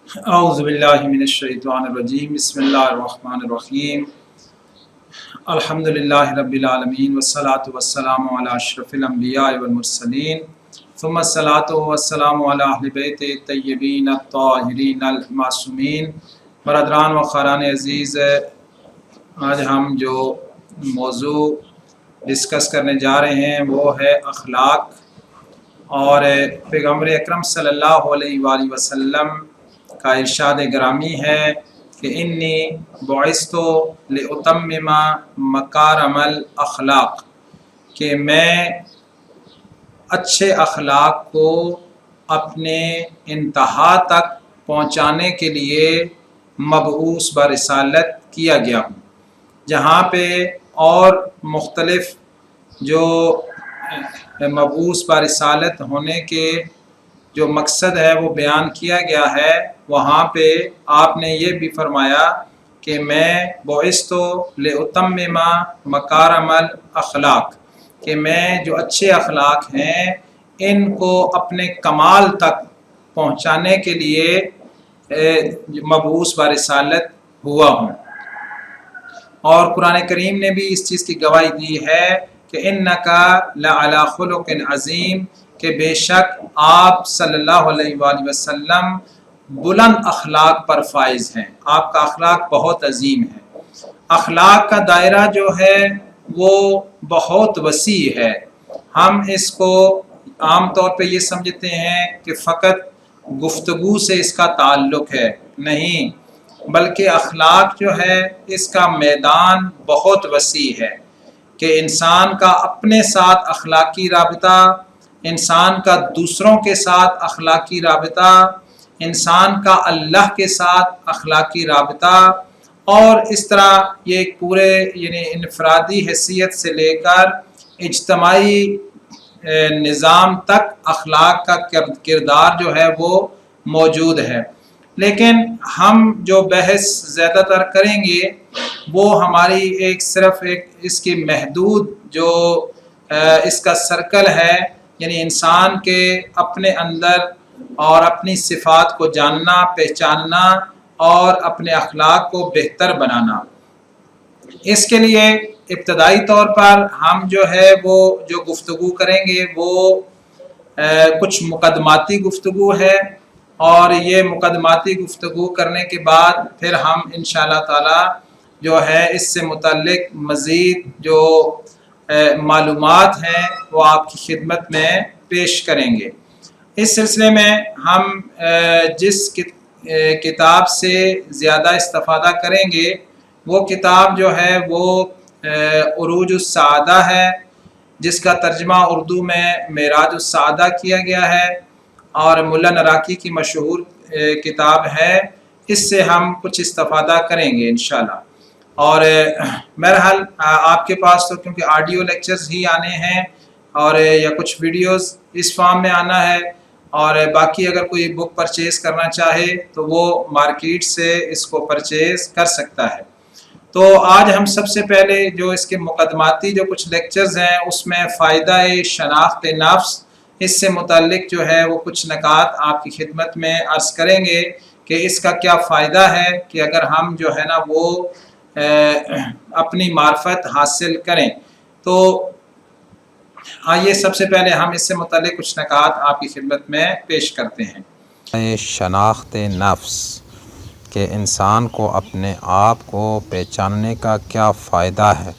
اعوذ باللہ من الشیطان الرجیم بسم اللہ الرحمن الرحیم الحمد للہ رب العالمین والصلاة والسلام علی اشرف الانبیاء والمرسلین ثم الصلاة والسلام علی اہل بیت الطیبین الطاہرین المعصومین۔ برادران و خاران عزیز، آج ہم جو موضوع ڈسکس کرنے جا رہے ہیں وہ ہے اخلاق، اور پیغمبر اکرم صلی اللہ علیہ وآلہ وسلم کا ارشاد گرامی ہے کہ انی بعثت لأتمم مکارم الاخلاق، کہ میں اچھے اخلاق کو اپنے انتہا تک پہنچانے کے لیے مبعوث برسالت کیا گیا ہوں۔ جہاں پہ اور مختلف جو مبعوث برسالت ہونے کے جو مقصد ہے وہ بیان کیا گیا ہے، وہاں پہ آپ نے یہ بھی فرمایا کہ میں بعثت لأتمم مکارم الاخلاق، کہ میں جو اچھے اخلاق ہیں ان کو اپنے کمال تک پہنچانے کے لیے مبعوث برسالت ہوا ہوں۔ اور قرآن کریم نے بھی اس چیز کی گواہی دی ہے کہ انکا لعلی خلق عظیم، کہ بے شک آپ صلی اللہ علیہ وآلہ وسلم بلند اخلاق پر فائز ہیں، آپ کا اخلاق بہت عظیم ہے۔ اخلاق کا دائرہ جو ہے وہ بہت وسیع ہے۔ ہم اس کو عام طور پہ یہ سمجھتے ہیں کہ فقط گفتگو سے اس کا تعلق ہے، نہیں، بلکہ اخلاق جو ہے اس کا میدان بہت وسیع ہے، کہ انسان کا اپنے ساتھ اخلاقی رابطہ، انسان کا دوسروں کے ساتھ اخلاقی رابطہ، انسان کا اللہ کے ساتھ اخلاقی رابطہ، اور اس طرح یہ پورے یعنی انفرادی حیثیت سے لے کر اجتماعی نظام تک اخلاق کا کردار جو ہے وہ موجود ہے۔ لیکن ہم جو بحث زیادہ تر کریں گے وہ ہماری صرف اس کی محدود جو اس کا سرکل ہے، یعنی انسان کے اپنے اندر اور اپنی صفات کو جاننا، پہچاننا اور اپنے اخلاق کو بہتر بنانا۔ اس کے لیے ابتدائی طور پر ہم جو ہے وہ جو گفتگو کریں گے وہ کچھ مقدماتی گفتگو ہے، اور یہ مقدماتی گفتگو کرنے کے بعد پھر ہم انشاءاللہ تعالی جو ہے اس سے متعلق مزید جو معلومات ہیں وہ آپ کی خدمت میں پیش کریں گے۔ اس سلسلے میں ہم جس کتاب سے زیادہ استفادہ کریں گے وہ کتاب جو ہے وہ عروج السعادہ ہے، جس کا ترجمہ اردو میں معراج السعادہ کیا گیا ہے، اور ملا نراکی کی مشہور کتاب ہے۔ اس سے ہم کچھ استفادہ کریں گے انشاءاللہ۔ اور بہرحال آپ کے پاس تو کیونکہ آڈیو لیکچرز ہی آنے ہیں اور یا کچھ ویڈیوز اس فارم میں آنا ہے، اور باقی اگر کوئی بک پرچیز کرنا چاہے تو وہ مارکیٹ سے اس کو پرچیز کر سکتا ہے۔ تو آج ہم سب سے پہلے جو اس کے مقدماتی جو کچھ لیکچرز ہیں اس میں فائدہ شناخت نفس، اس سے متعلق جو ہے وہ کچھ نکات آپ کی خدمت میں عرض کریں گے کہ اس کا کیا فائدہ ہے کہ اگر ہم جو ہے نا وہ اپنی معرفت حاصل کریں۔ تو آئیے سب سے پہلے ہم اس سے متعلق کچھ نکات آپ کی خدمت میں پیش کرتے ہیں۔ شناخت نفس، کہ انسان کو اپنے آپ کو پہچاننے کا کیا فائدہ ہے،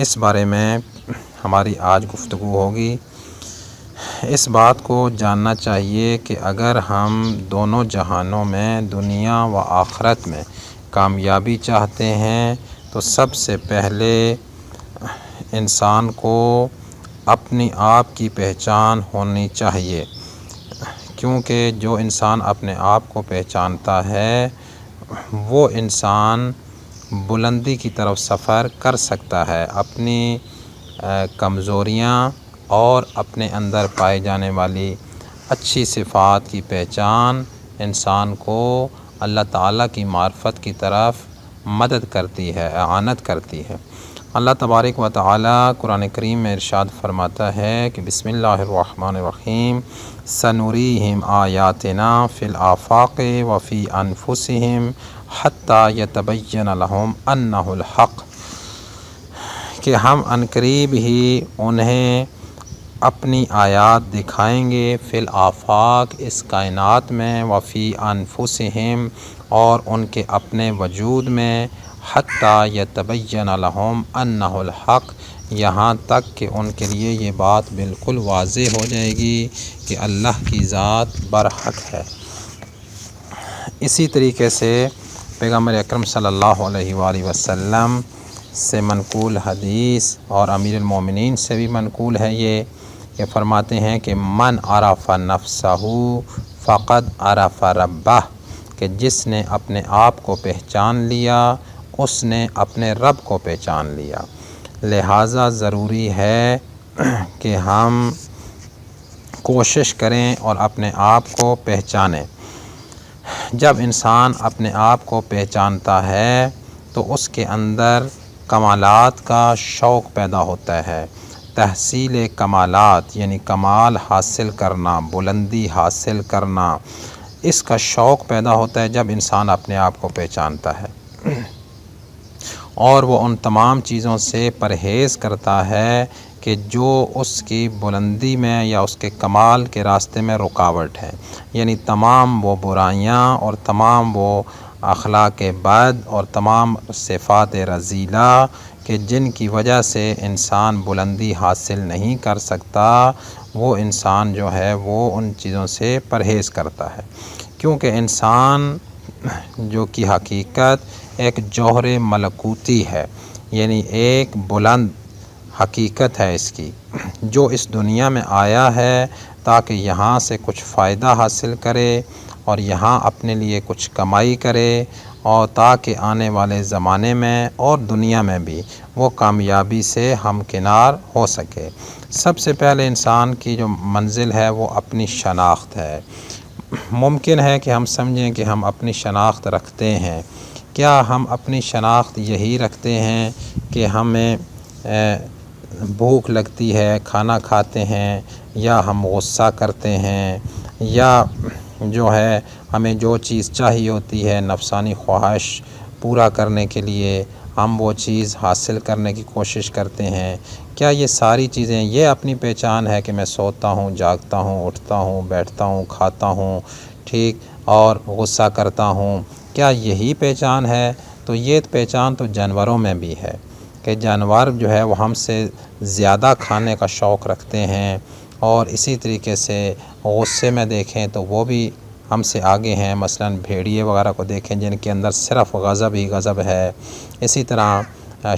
اس بارے میں ہماری آج گفتگو ہوگی۔ اس بات کو جاننا چاہیے کہ اگر ہم دونوں جہانوں میں دنیا و آخرت میں کامیابی چاہتے ہیں تو سب سے پہلے انسان کو اپنی آپ کی پہچان ہونی چاہیے، کیونکہ جو انسان اپنے آپ کو پہچانتا ہے وہ انسان بلندی کی طرف سفر کر سکتا ہے۔ اپنی کمزوریاں اور اپنے اندر پائے جانے والی اچھی صفات کی پہچان انسان کو اللہ تعالیٰ کی معرفت کی طرف مدد کرتی ہے، اعانت کرتی ہے۔ اللہ تبارک و تعالی قرآن کریم میں ارشاد فرماتا ہے کہ بسم اللہ الرحمن الرحیم سنوریہم آیاتنا فی الآفاق وفی انفسہم حتی یتبین لہم انہ الحق، کہ ہم عنقریب ہی انہیں اپنی آیات دکھائیں گے فی الآفاق اس کائنات میں، وفی انفسہم اور ان کے اپنے وجود میں، حتی یتبین لہم انہ الحق یہاں تک کہ ان کے لیے یہ بات بالکل واضح ہو جائے گی کہ اللہ کی ذات برحق ہے۔ اسی طریقے سے پیغمبر اکرم صلی اللہ علیہ وآلہ وسلم سے منقول حدیث اور امیر المومنین سے بھی منقول ہے یہ فرماتے ہیں کہ من عرف نفسہ فقد عرف ربہ، کہ جس نے اپنے آپ کو پہچان لیا اس نے اپنے رب کو پہچان لیا۔ لہٰذا ضروری ہے کہ ہم کوشش کریں اور اپنے آپ کو پہچانیں۔ جب انسان اپنے آپ کو پہچانتا ہے تو اس کے اندر کمالات کا شوق پیدا ہوتا ہے۔ تحصیل کمالات یعنی کمال حاصل کرنا، بلندی حاصل کرنا، اس کا شوق پیدا ہوتا ہے جب انسان اپنے آپ کو پہچانتا ہے، اور وہ ان تمام چیزوں سے پرہیز کرتا ہے کہ جو اس کی بلندی میں یا اس کے کمال کے راستے میں رکاوٹ ہے، یعنی تمام وہ برائیاں اور تمام وہ اخلاق بد اور تمام صفات رذیلہ کہ جن کی وجہ سے انسان بلندی حاصل نہیں کر سکتا، وہ انسان جو ہے وہ ان چیزوں سے پرہیز کرتا ہے، کیونکہ انسان جو کی حقیقت ایک جوہر ملکوتی ہے، یعنی ایک بلند حقیقت ہے اس کی، جو اس دنیا میں آیا ہے تاکہ یہاں سے کچھ فائدہ حاصل کرے اور یہاں اپنے لیے کچھ کمائی کرے، اور تاکہ آنے والے زمانے میں اور دنیا میں بھی وہ کامیابی سے ہمکنار ہو سکے۔ سب سے پہلے انسان کی جو منزل ہے وہ اپنی شناخت ہے۔ ممکن ہے کہ ہم سمجھیں کہ ہم اپنی شناخت رکھتے ہیں، کیا ہم اپنی شناخت یہی رکھتے ہیں کہ ہمیں بھوک لگتی ہے کھانا کھاتے ہیں، یا ہم غصہ کرتے ہیں، یا جو ہے ہمیں جو چیز چاہیے ہوتی ہے نفسانی خواہش پورا کرنے کے لیے ہم وہ چیز حاصل کرنے کی کوشش کرتے ہیں؟ کیا یہ ساری چیزیں یہ اپنی پہچان ہے کہ میں سوتا ہوں، جاگتا ہوں، اٹھتا ہوں، بیٹھتا ہوں، کھاتا ہوں، ٹھیک، اور غصہ کرتا ہوں، کیا یہی پہچان ہے؟ تو یہ پہچان تو جانوروں میں بھی ہے کہ جانور جو ہے وہ ہم سے زیادہ کھانے کا شوق رکھتے ہیں، اور اسی طریقے سے غصے میں دیکھیں تو وہ بھی ہم سے آگے ہیں، مثلاً بھیڑیے وغیرہ کو دیکھیں جن کے اندر صرف غضب ہی غضب ہے۔ اسی طرح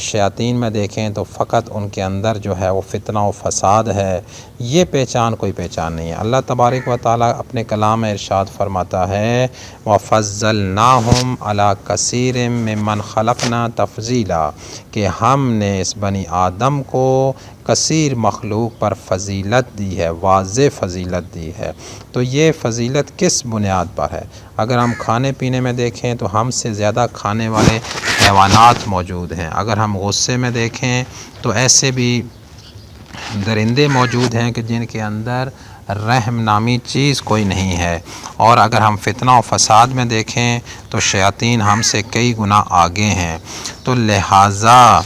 شیاطین میں دیکھیں تو فقط ان کے اندر جو ہے وہ فتنہ و فساد ہے۔ یہ پہچان کوئی پہچان نہیں ہے۔ اللہ تبارک و تعالیٰ اپنے کلام میں ارشاد فرماتا ہے وَفَضَّلْنَاهُمْ عَلَىٰ كَثِيرٍ مِّمَّنْ خَلَقْنَا تَفْضِيلًا، کہ ہم نے اس بنی آدم کو کثیر مخلوق پر فضیلت دی ہے، واضح فضیلت دی ہے۔ تو یہ فضیلت کس بنیاد پر ہے؟ اگر ہم کھانے پینے میں دیکھیں تو ہم سے زیادہ کھانے والے حیوانات موجود ہیں۔ اگر ہم غصے میں دیکھیں تو ایسے بھی درندے موجود ہیں کہ جن کے اندر رحم نامی چیز کوئی نہیں ہے، اور اگر ہم فتنہ و فساد میں دیکھیں تو شیاطین ہم سے کئی گنا آگے ہیں۔ تو لہٰذا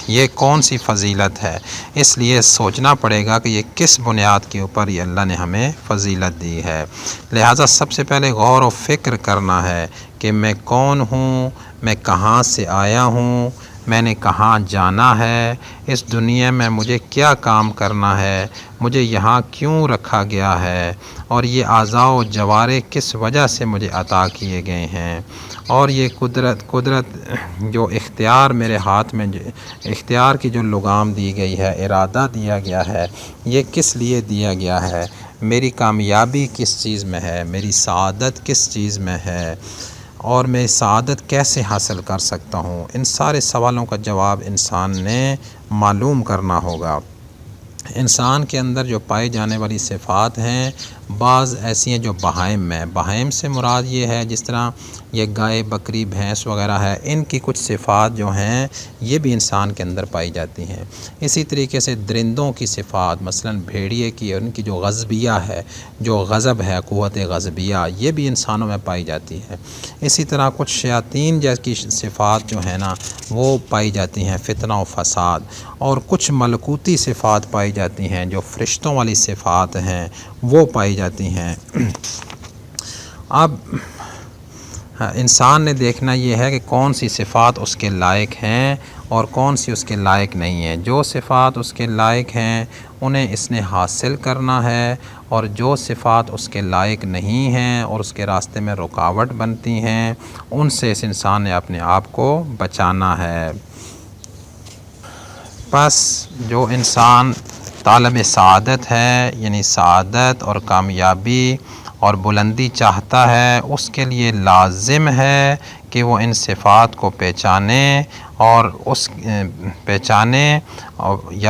یہ کون سی فضیلت ہے؟ اس لیے سوچنا پڑے گا کہ یہ کس بنیاد کے اوپر یہ اللہ نے ہمیں فضیلت دی ہے۔ لہٰذا سب سے پہلے غور و فکر کرنا ہے کہ میں کون ہوں، میں کہاں سے آیا ہوں، میں نے کہاں جانا ہے، اس دنیا میں مجھے کیا کام کرنا ہے، مجھے یہاں کیوں رکھا گیا ہے، اور یہ اعضاء و جوارح کس وجہ سے مجھے عطا کیے گئے ہیں، اور یہ قدرت جو اختیار میرے ہاتھ میں اختیار کی جو لگام دی گئی ہے، ارادہ دیا گیا ہے، یہ کس لیے دیا گیا ہے، میری کامیابی کس چیز میں ہے، میری سعادت کس چیز میں ہے، اور میں سعادت کیسے حاصل کر سکتا ہوں۔ ان سارے سوالوں کا جواب انسان نے معلوم کرنا ہوگا۔ انسان کے اندر جو پائی جانے والی صفات ہیں بعض ایسی ہیں جو بہائم میں، بہائم سے مراد یہ ہے جس طرح یہ گائے بکری بھینس وغیرہ ہے، ان کی کچھ صفات جو ہیں یہ بھی انسان کے اندر پائی جاتی ہیں۔ اسی طریقے سے درندوں کی صفات، مثلا بھیڑیے کی، ان کی جو غضبیہ ہے، جو غضب ہے، قوت غضبیہ، یہ بھی انسانوں میں پائی جاتی ہے۔ اسی طرح کچھ شیاطین جیسی صفات جو ہیں نا وہ پائی جاتی ہیں، فتنہ و فساد، اور کچھ ملکوتی صفات پائی جاتی ہیں جو فرشتوں والی صفات ہیں وہ پائی جاتی ہیں۔ اب انسان نے دیکھنا یہ ہے کہ کون سی صفات اس کے لائق ہیں اور کون سی اس کے لائق نہیں ہیں۔ جو صفات اس کے لائق ہیں انہیں اس نے حاصل کرنا ہے، اور جو صفات اس کے لائق نہیں ہیں اور اس کے راستے میں رکاوٹ بنتی ہیں ان سے اس انسان نے اپنے آپ کو بچانا ہے۔ بس جو انسان طالب سعادت ہے، یعنی سعادت اور کامیابی اور بلندی چاہتا ہے، اس کے لیے لازم ہے کہ وہ ان صفات کو پہچانے اور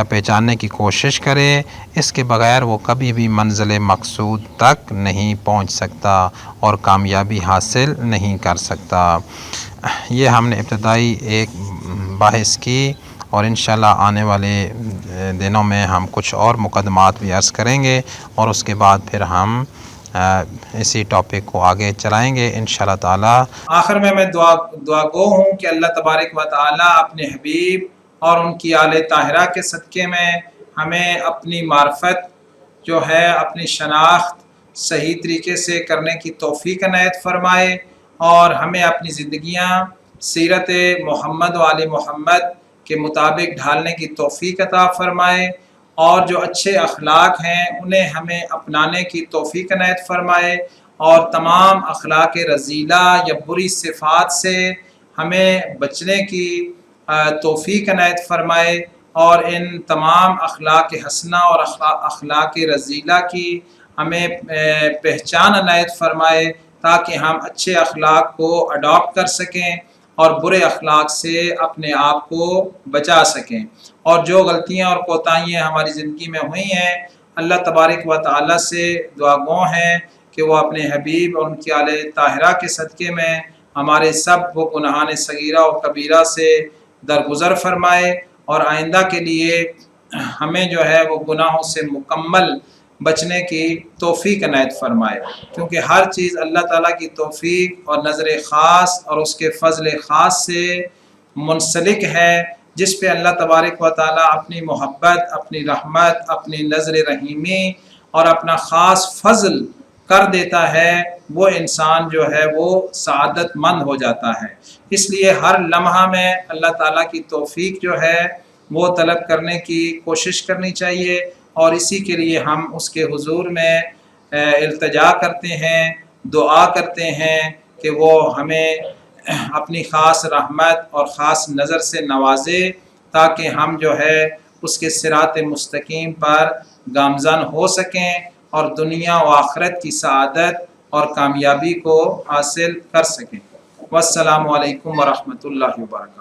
پہچاننے کی کوشش کرے۔ اس کے بغیر وہ کبھی بھی منزل مقصود تک نہیں پہنچ سکتا اور کامیابی حاصل نہیں کر سکتا۔ یہ ہم نے ابتدائی ایک بحث کی، اور انشاءاللہ آنے والے دنوں میں ہم کچھ اور مقدمات بھی عرض کریں گے، اور اس کے بعد پھر ہم اسی ٹاپک کو آگے چلائیں گے انشاءاللہ تعالی۔ آخر میں دعا گو ہوں کہ اللہ تبارک و تعالی اپنے حبیب اور ان کی آل طاہرہ کے صدقے میں ہمیں اپنی معرفت جو ہے، اپنی شناخت صحیح طریقے سے کرنے کی توفیق عنایت فرمائے، اور ہمیں اپنی زندگیاں سیرت محمد و آل محمد کے مطابق ڈھالنے کی توفیق عطا فرمائے، اور جو اچھے اخلاق ہیں انہیں ہمیں اپنانے کی توفیق عنایت فرمائے، اور تمام اخلاق رذیلہ یا بری صفات سے ہمیں بچنے کی توفیق عنایت فرمائے، اور ان تمام اخلاق حسنہ اور اخلاق رذیلہ کی ہمیں پہچان عنایت فرمائے، تاکہ ہم اچھے اخلاق کو اڈاپٹ کر سکیں اور برے اخلاق سے اپنے آپ کو بچا سکیں۔ اور جو غلطیاں اور کوتاہیاں ہماری زندگی میں ہوئی ہیں، اللہ تبارک و تعالی سے دعا گو ہیں کہ وہ اپنے حبیب اور ان کی آل طاہرہ کے صدقے میں ہمارے سب وہ گناہان صغیرہ و کبیرہ سے درگزر فرمائے، اور آئندہ کے لیے ہمیں جو ہے وہ گناہوں سے مکمل بچنے کی توفیق عنایت فرمائے، کیونکہ ہر چیز اللہ تعالیٰ کی توفیق اور نظر خاص اور اس کے فضل خاص سے منسلک ہے، جس پہ اللہ تبارک و تعالیٰ اپنی محبت، اپنی رحمت، اپنی نظر رحیمی اور اپنا خاص فضل کر دیتا ہے، وہ انسان جو ہے وہ سعادت مند ہو جاتا ہے۔ اس لیے ہر لمحہ میں اللہ تعالیٰ کی توفیق جو ہے وہ طلب کرنے کی کوشش کرنی چاہیے، اور اسی کے لیے ہم اس کے حضور میں التجا کرتے ہیں، دعا کرتے ہیں کہ وہ ہمیں اپنی خاص رحمت اور خاص نظر سے نوازے، تاکہ ہم جو ہے اس کے صراط مستقیم پر گامزن ہو سکیں اور دنیا و آخرت کی سعادت اور کامیابی کو حاصل کر سکیں۔ والسلام علیکم ورحمۃ اللہ وبرکاتہ۔